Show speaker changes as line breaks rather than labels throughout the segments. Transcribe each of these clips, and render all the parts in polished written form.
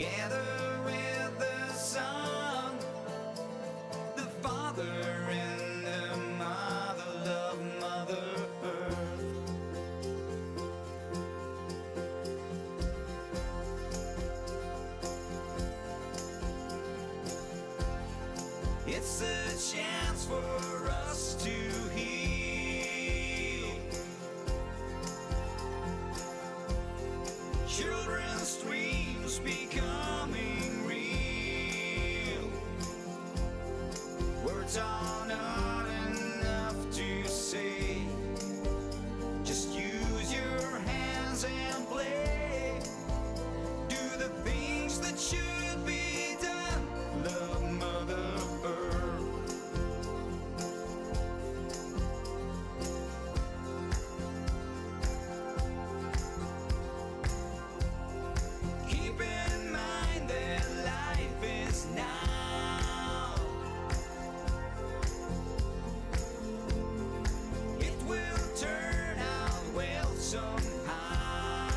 together with the Son, the Father and the Mother, love Mother Earth. It's a chance for us to heal children's dreams becoming real. Words are not enough to say. Just use your hands and play. Do the things that should be done. Love Mother Earth. Keep in mind that life is now. It will turn out well somehow.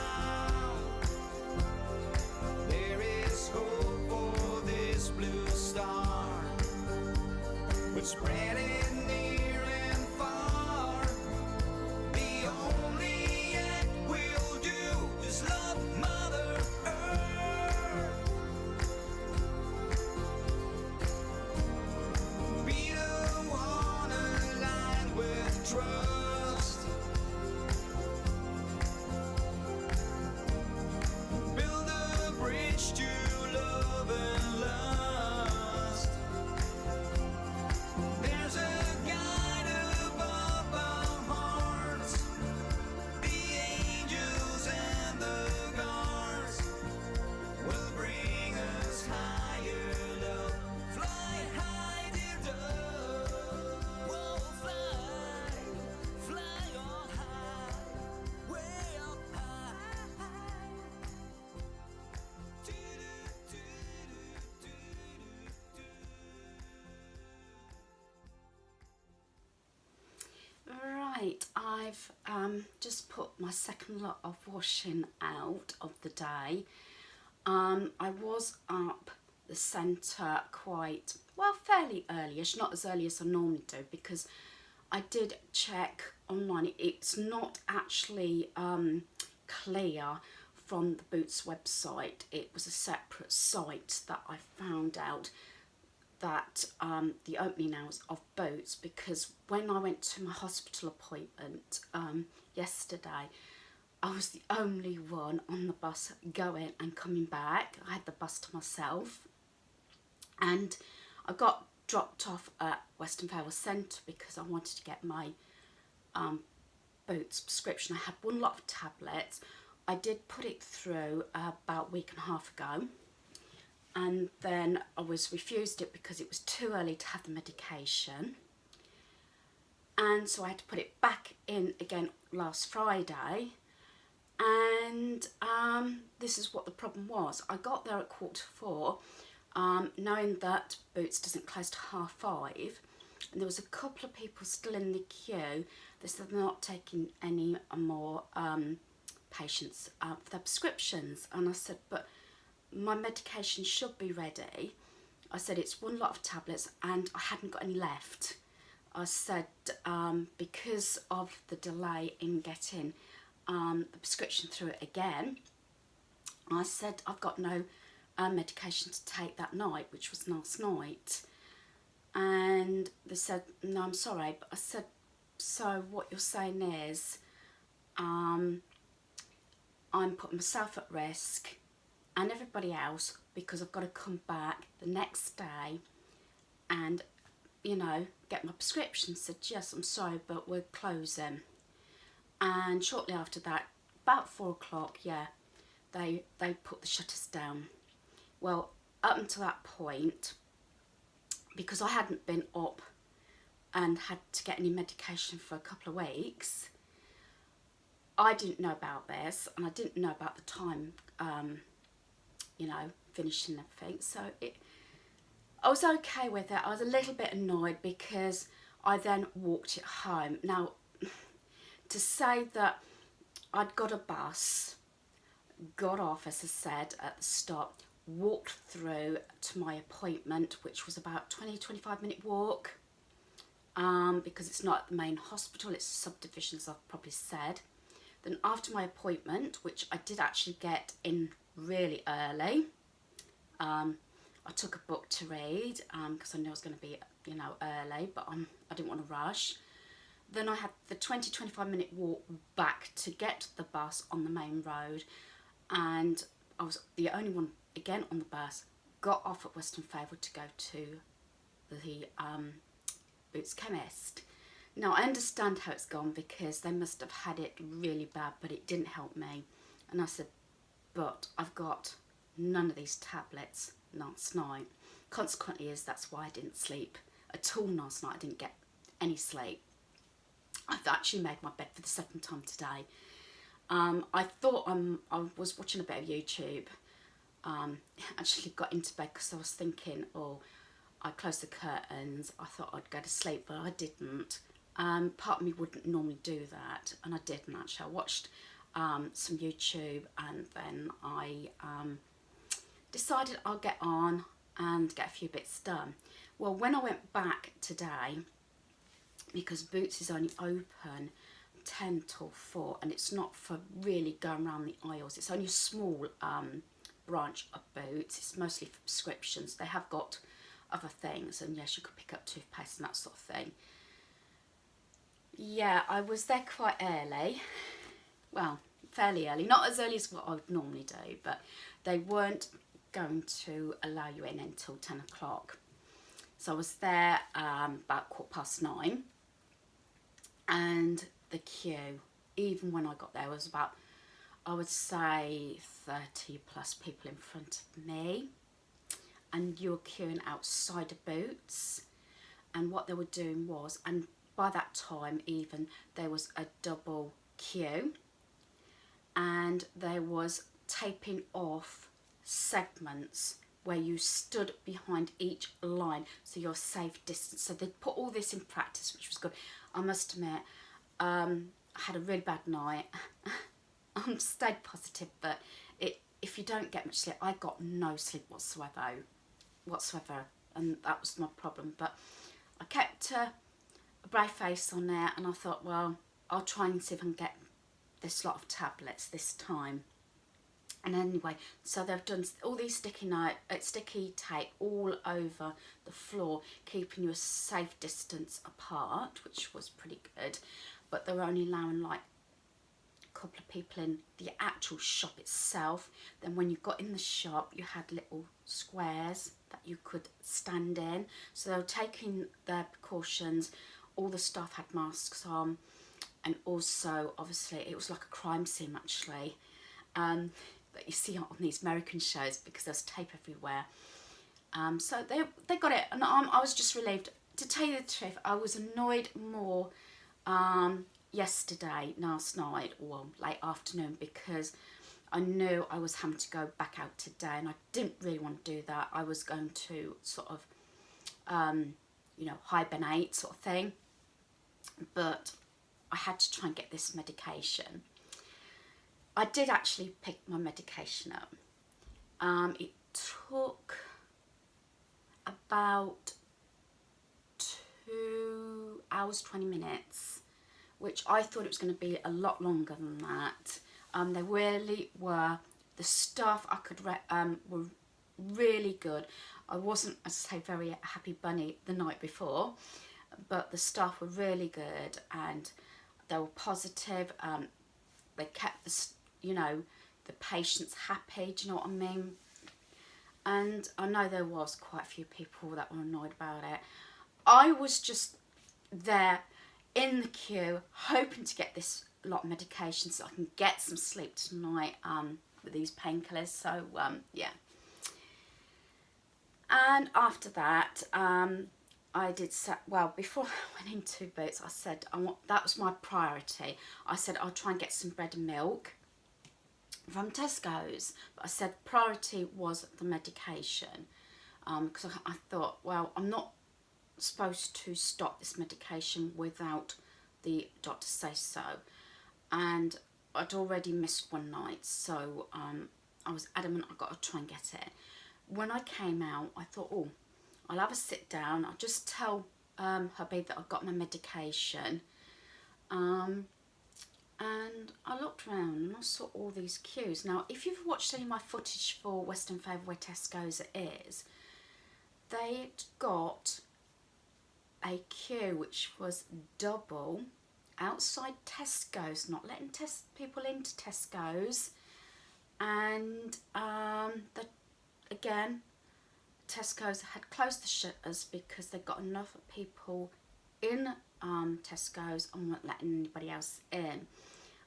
There is hope for this blue star. We're spreading near and far. The only act we'll do is love Mother Earth. Be the one aligned with trust. Build a bridge to love and lust. There's a guide above our hearts. The angels and the guards will bring us higher, love. Fly high, dear dove. Whoa, fly on high, way up high.
Right, I've just put my second lot of washing out of the day. I was up the centre quite, well, fairly early-ish, not as early as I normally do, because I did check online. It's not actually clear from the Boots website. It was a separate site that I found out that the opening hours of Boots, because when I went to my hospital appointment yesterday, I was the only one on the bus going and coming back. I had the bus to myself, and I got dropped off at Western Vale Centre because I wanted to get my Boots prescription. I had one lot of tablets. I did put it through about a week and a half ago, and then I was refused it because it was too early to have the medication, and so I had to put it back in again last Friday. And this is what the problem was. I got there at 4:15, knowing that Boots doesn't close to 5:30, and there was a couple of people still in the queue. They said they're not taking any more patients for their prescriptions, and I said, but my medication should be ready. I said, it's one lot of tablets and I hadn't got any left. I said, because of the delay in getting the prescription through it again, I said, I've got no medication to take that night, which was last night. And they said, no, I'm sorry. But I said, so what you're saying is I'm putting myself at risk and everybody else, because I've got to come back the next day and, you know, get my prescription. Said, yes, I'm sorry, but we're closing. And shortly after that, about 4 o'clock, yeah, they put the shutters down. Well, up until that point, because I hadn't been up and had to get any medication for a couple of weeks, I didn't know about this, and I didn't know about the time, you know, finishing everything. So I was okay with it. I was a little bit annoyed because I then walked it home. Now, to say that I'd got a bus, got off, as I said, at the stop, walked through to my appointment, which was about 20-25 minute walk, because it's not at the main hospital, it's a subdivision, as I've probably said. Then after my appointment, which I did actually get in really early, I took a book to read because I knew I was going to be, you know, early, but I didn't want to rush. Then I had the 20-25 minute walk back to get to the bus on the main road, and I was the only one again on the bus. Got off at Western Favourite to go to the Boots Chemist. Now I understand how it's gone because they must have had it really bad, but it didn't help me. And I said, but I've got none of these tablets last night. Consequently that's why I didn't sleep at all last night. I didn't get any sleep. I've actually made my bed for the second time today. I thought I was watching a bit of YouTube. Actually got into bed because I was thinking, oh, I closed the curtains. I thought I'd go to sleep, but I didn't. Part of me wouldn't normally do that, and I didn't actually. I watched some YouTube, and then I decided I'll get on and get a few bits done. Well, when I went back today, because Boots is only open 10 till 4, and it's not for really going around the aisles. It's only a small branch of Boots. It's mostly for prescriptions. They have got other things, and yes, you could pick up toothpaste and that sort of thing. Yeah, I was there quite early. Well, fairly early. Not as early as what I would normally do, but they weren't going to allow you in until 10 o'clock. So I was there about 9:15, and the queue, even when I got there, was about, I would say, 30 plus people in front of me, and you were queuing outside of Boots. And what they were doing was, and by that time even, there was a double queue, and there was taping off segments where you stood behind each line, so you're safe distance. So they put all this in practice, which was good. I must admit, I had a really bad night. I stayed positive, but if you don't get much sleep, I got no sleep whatsoever, and that was my problem. But I kept a brave face on there, and I thought, well, I'll try and see if I can get this lot of tablets this time. And anyway, so they've done all these sticky tape all over the floor, keeping you a safe distance apart, which was pretty good. But they were only allowing like a couple of people in the actual shop itself. Then when you got in the shop, you had little squares that you could stand in. So they were taking their precautions. All the staff had masks on, and also obviously it was like a crime scene actually. That you see on these American shows, because there's tape everywhere. So they got it, and I was just relieved. To tell you the truth, I was annoyed more last night, or late afternoon, because I knew I was having to go back out today, and I didn't really want to do that. I was going to sort of, you know, hibernate sort of thing, but I had to try and get this medication. I did actually pick my medication up. It took about 2 hours, 20 minutes, which I thought it was going to be a lot longer than that. They really were. The stuff I could were really good. I wasn't, as I say, very happy bunny the night before, but the staff were really good, and they were positive. They kept the patients happy, do you know what I mean? And I know there was quite a few people that were annoyed about it. I was just there in the queue, hoping to get this lot of medication so I can get some sleep tonight with these painkillers. So, yeah. And after that, I did say, well, before I went into Boots, I said, that was my priority. I said, I'll try and get some bread and milk from Tesco's, but I said priority was the medication, because I thought, well, I'm not supposed to stop this medication without the doctor say so, and I'd already missed one night, so I was adamant I've got to try and get it. When I came out, I thought, oh, I'll have a sit down. I'll just tell hubby that I've got my medication. And I looked around and I saw all these queues. Now, if you've watched any of my footage for Western Favour where Tesco's is, they'd got a queue which was double outside Tesco's, not letting people into Tesco's. And again, Tesco's had closed the shutters because they got enough people in Tesco's and weren't letting anybody else in.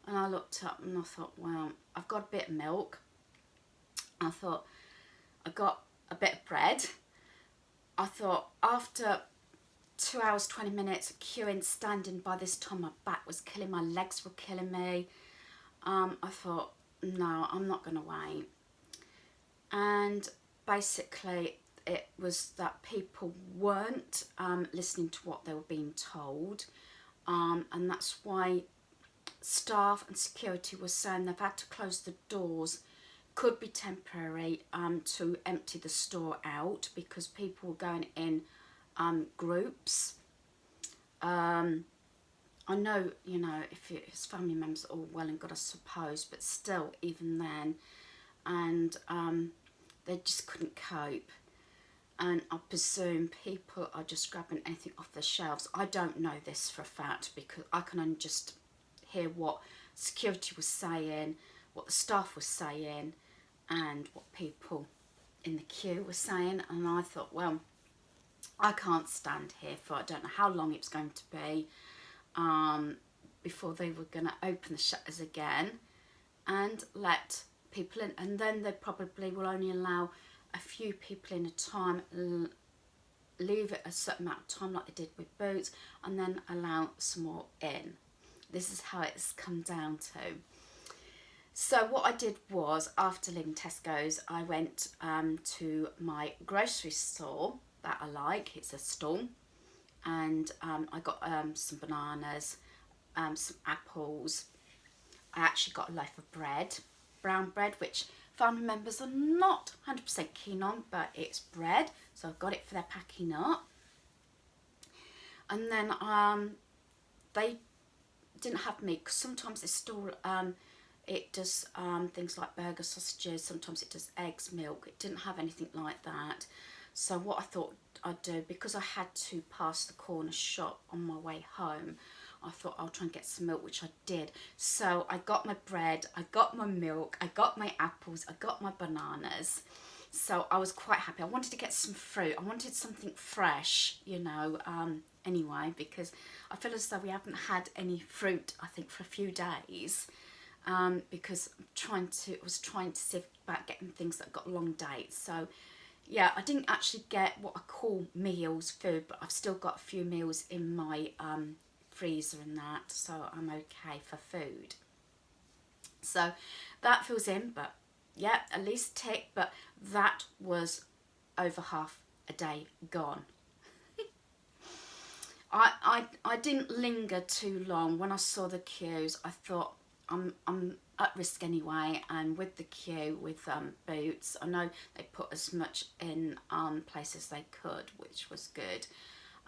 And I looked up and I thought, well, I've got a bit of milk. I thought, I got a bit of bread. I thought after 2 hours, 20 minutes queuing, standing, by this time my back was killing, my legs were killing me. I thought, no, I'm not going to wait. And basically it was that people weren't listening to what they were being told. And that's why staff and security were saying they've had to close the doors. Could be temporary to empty the store out because people were going in groups. I know, you know, if it's family members, all well and good, I suppose, but still, even then, and they just couldn't cope. And I presume people are just grabbing anything off the shelves. I don't know this for a fact because I can only just hear what security was saying, what the staff was saying, and what people in the queue were saying. And I thought, well, I can't stand here for, I don't know how long it's going to be before they were going to open the shutters again and let people in. And then they probably will only allow a few people in a time, leave it a certain amount of time like they did with Boots, and then allow some more in. This is how it's come down to. So what I did was, after leaving Tesco's, I went to my grocery store that I like. It's a stall. And I got some bananas, some apples. I actually got a loaf of bread, brown bread, which family members are not 100% keen on, but it's bread. So I've got it for their packing up. And then they didn't have meat, because sometimes this store, it does things like burger, sausages, sometimes it does eggs, milk. It didn't have anything like that. So what I thought I'd do, because I had to pass the corner shop on my way home, I thought I'll try and get some milk, which I did. So I got my bread, I got my milk, I got my apples, I got my bananas. So I was quite happy. I wanted to get some fruit. I wanted something fresh, you know, anyway, because I feel as though we haven't had any fruit, I think, for a few days. Because I was trying to see about getting things that got long dates. So yeah, I didn't actually get what I call meals, food, but I've still got a few meals in my freezer and that, so I'm okay for food. So that fills in, but yeah, at least tick, but that was over half a day gone. I didn't linger too long. When I saw the queues, I thought, I'm at risk anyway, and with the queue with Boots, I know they put as much in place as they could, which was good.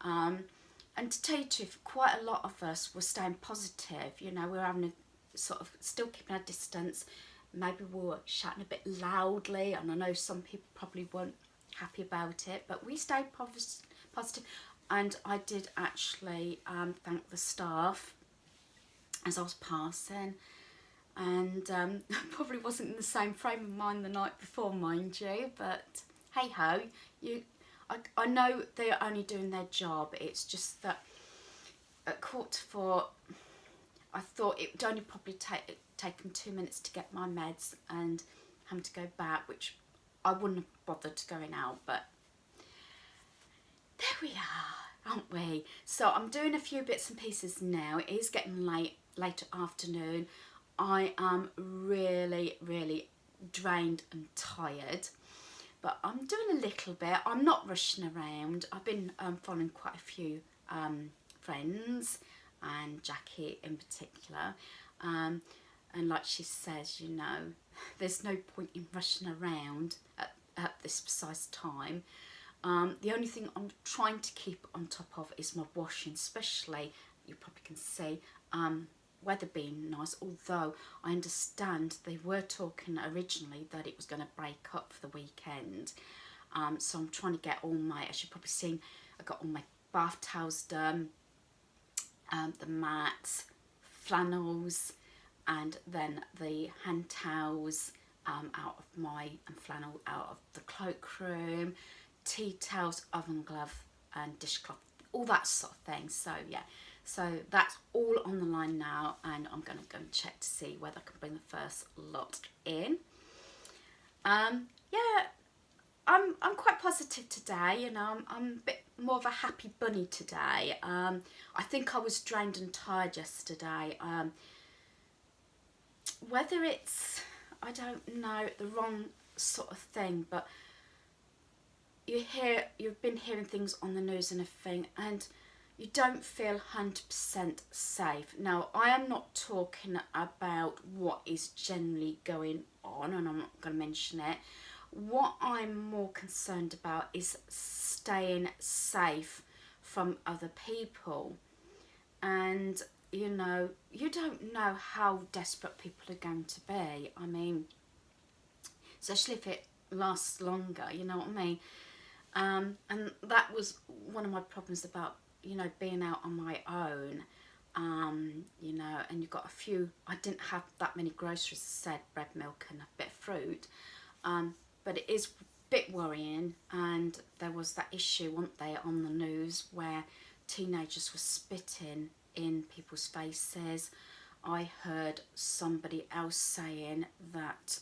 And to tell you the truth, quite a lot of us were staying positive. You know, we were having a sort of, still keeping our distance. Maybe we were shouting a bit loudly, and I know some people probably weren't happy about it, but we stayed positive. And I did actually thank the staff as I was passing, and probably wasn't in the same frame of mind the night before, mind you, but hey ho, I know they're only doing their job. It's just that at 3:45, I thought it would only probably take them 2 minutes to get my meds and having to go back, which I wouldn't have bothered going out, but there we are, aren't we? So I'm doing a few bits and pieces now. It is getting later afternoon. I am really, really drained and tired, but I'm doing a little bit. I'm not rushing around. I've been following quite a few friends, and Jackie in particular, and like she says, you know, there's no point in rushing around at this precise time. The only thing I'm trying to keep on top of is my washing, especially, you probably can see, weather being nice, although I understand they were talking originally that it was going to break up for the weekend. So I'm trying to get all my, as you've probably seen, I got all my bath towels done, the mats, flannels, and then the hand towels out of my, and flannel out of the cloakroom, tea towels, oven glove and dishcloth, all that sort of thing. So yeah, so that's all on the line now, and I'm going to go and check to see whether I can bring the first lot in. Yeah, I'm quite positive today, you know. I'm a bit more of a happy bunny today. I think I was drained and tired yesterday. Whether it's, I don't know, the wrong sort of thing, but you've been hearing things on the news and everything, and you don't feel 100% safe. Now, I am not talking about what is generally going on, and I'm not going to mention it. What I'm more concerned about is staying safe from other people. And, you know, you don't know how desperate people are going to be. I mean, especially if it lasts longer, you know what I mean? And that was one of my problems about, you know, being out on my own. You know, and you've got a few, I didn't have that many groceries, I said, bread, milk and a bit of fruit. But it is a bit worrying, and there was that issue, wasn't there, on the news where teenagers were spitting in people's faces. I heard somebody else saying that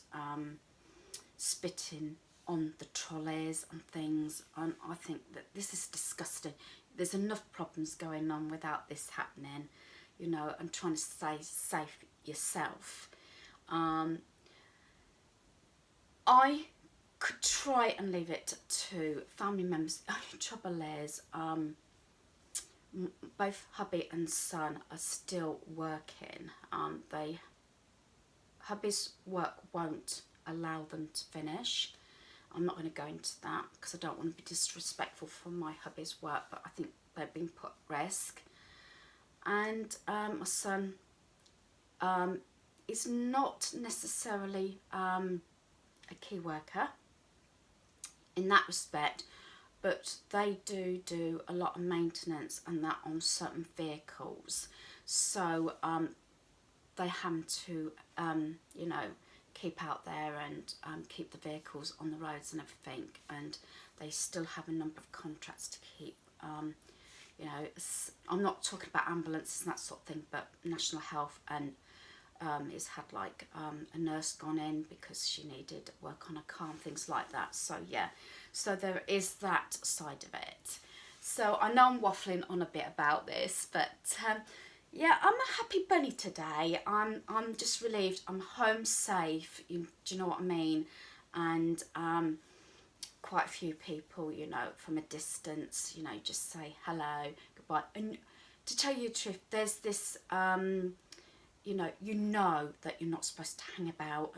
spitting on the trolleys and things, and I think that this is disgusting. There's enough problems going on without this happening, you know, and trying to stay safe yourself. I could try and leave it to family members. The only trouble is, both hubby and son are still working. Hubby's work won't allow them to finish. I'm not going to go into that because I don't want to be disrespectful for my hubby's work, but I think they're being put at risk. And my son is not necessarily a key worker in that respect, but they do a lot of maintenance and that on certain vehicles. So they have to, you know, keep out there and keep the vehicles on the roads and everything, and they still have a number of contracts to keep. You know, I'm not talking about ambulances and that sort of thing, but National Health, and it's had like a nurse gone in because she needed work on a car and things like that. So yeah, so there is that side of it. So I know I'm waffling on a bit about this, but yeah, I'm a happy bunny today. I'm just relieved. I'm home safe. Do you know what I mean? And quite a few people, you know, from a distance, you know, just say hello, goodbye. And to tell you the truth, there's this, you know that you're not supposed to hang about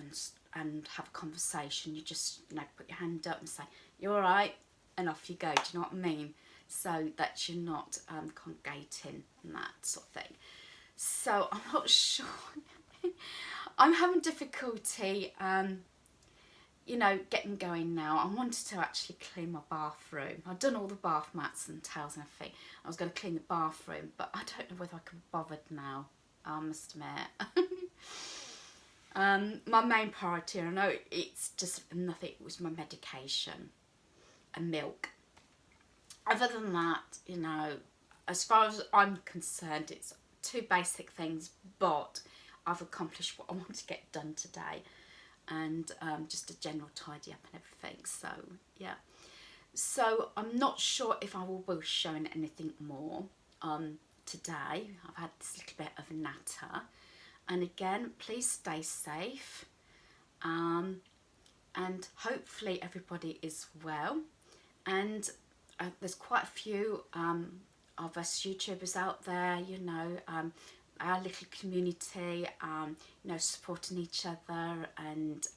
and have a conversation. You just, you know, put your hand up and say, you're all right, and off you go. Do you know what I mean? So that you're not congregating and that sort of thing. So I'm not sure. I'm having difficulty, you know, getting going now. I wanted to actually clean my bathroom. I've done all the bath mats and towels and everything. I was going to clean the bathroom, but I don't know whether I can be bothered now, I must admit. My main priority, I know it's just nothing, it was my medication and milk. Other than that, you know, as far as I'm concerned, it's two basic things, but I've accomplished what I want to get done today, and just a general tidy up and everything. So yeah, so I'm not sure if I will be showing anything more today. I've had this little bit of a natter, and again, please stay safe, and hopefully everybody is well. And there's quite a few of us YouTubers out there, you know, our little community, you know, supporting each other, and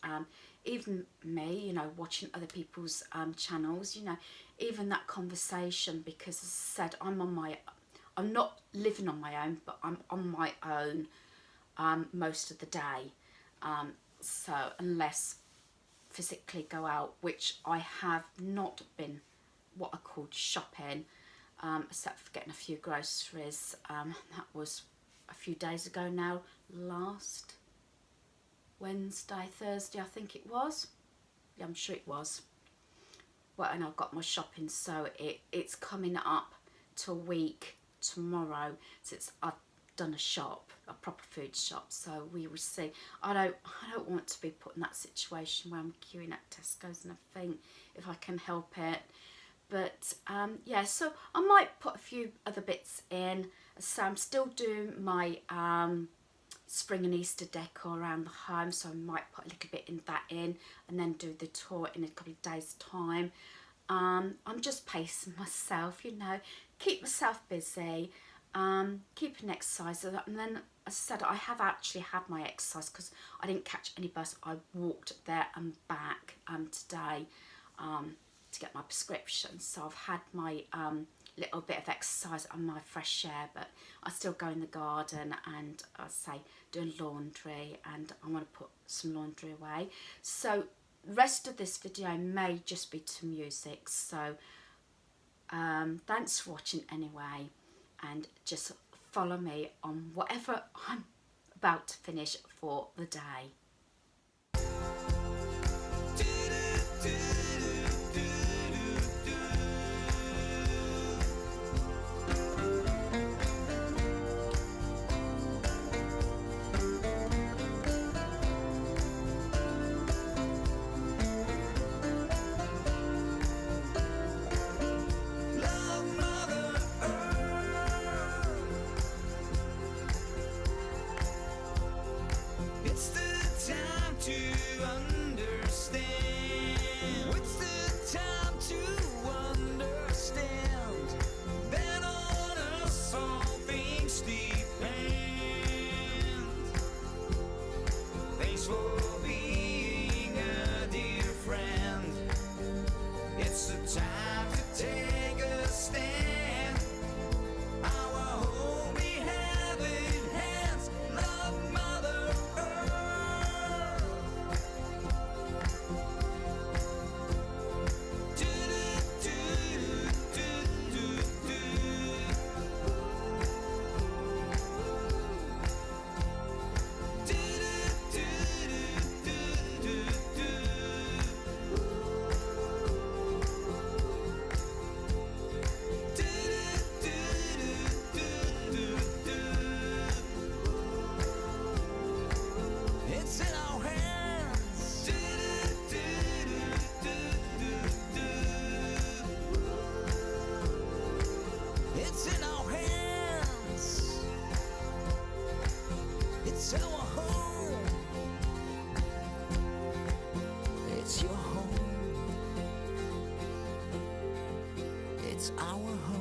even me, you know, watching other people's channels, you know, even that conversation, because as I said, I'm not living on my own, but I'm on my own most of the day. So unless physically go out, which I have not been what I called shopping, except for getting a few groceries. That was a few days ago now, last Wednesday, Thursday I think it was. Yeah, I'm sure it was. Well, and I've got my shopping, so it's coming up to a week tomorrow since I've done a shop, a proper food shop, so we will see. I don't want to be put in that situation where I'm queuing at Tesco's and everything, if I can help it. But yeah, so I might put a few other bits in. So I'm still doing my spring and Easter decor around the home, so I might put a little bit in that in, and then do the tour in a couple of days' time. I'm just pacing myself, you know, keep myself busy, keep an exercise. And then, as I said, I have actually had my exercise because I didn't catch any bus. I walked there and back today to get my prescription. So I've had my little bit of exercise and my fresh air, but I still go in the garden and I say doing laundry, and I want to put some laundry away. So the rest of this video may just be to music. So thanks for watching anyway, and just follow me on whatever I'm about to finish for the day.
Love Mother Earth. It's the time to understand. It's the time to understand that on us all things depend. Thanks for being a dear friend. It's the time to take a stand. Our holy heaven hands love Mother Earth. Do do do do do do do do do It's in our hands. It's in our hands. It's our home. It's your home. It's our home.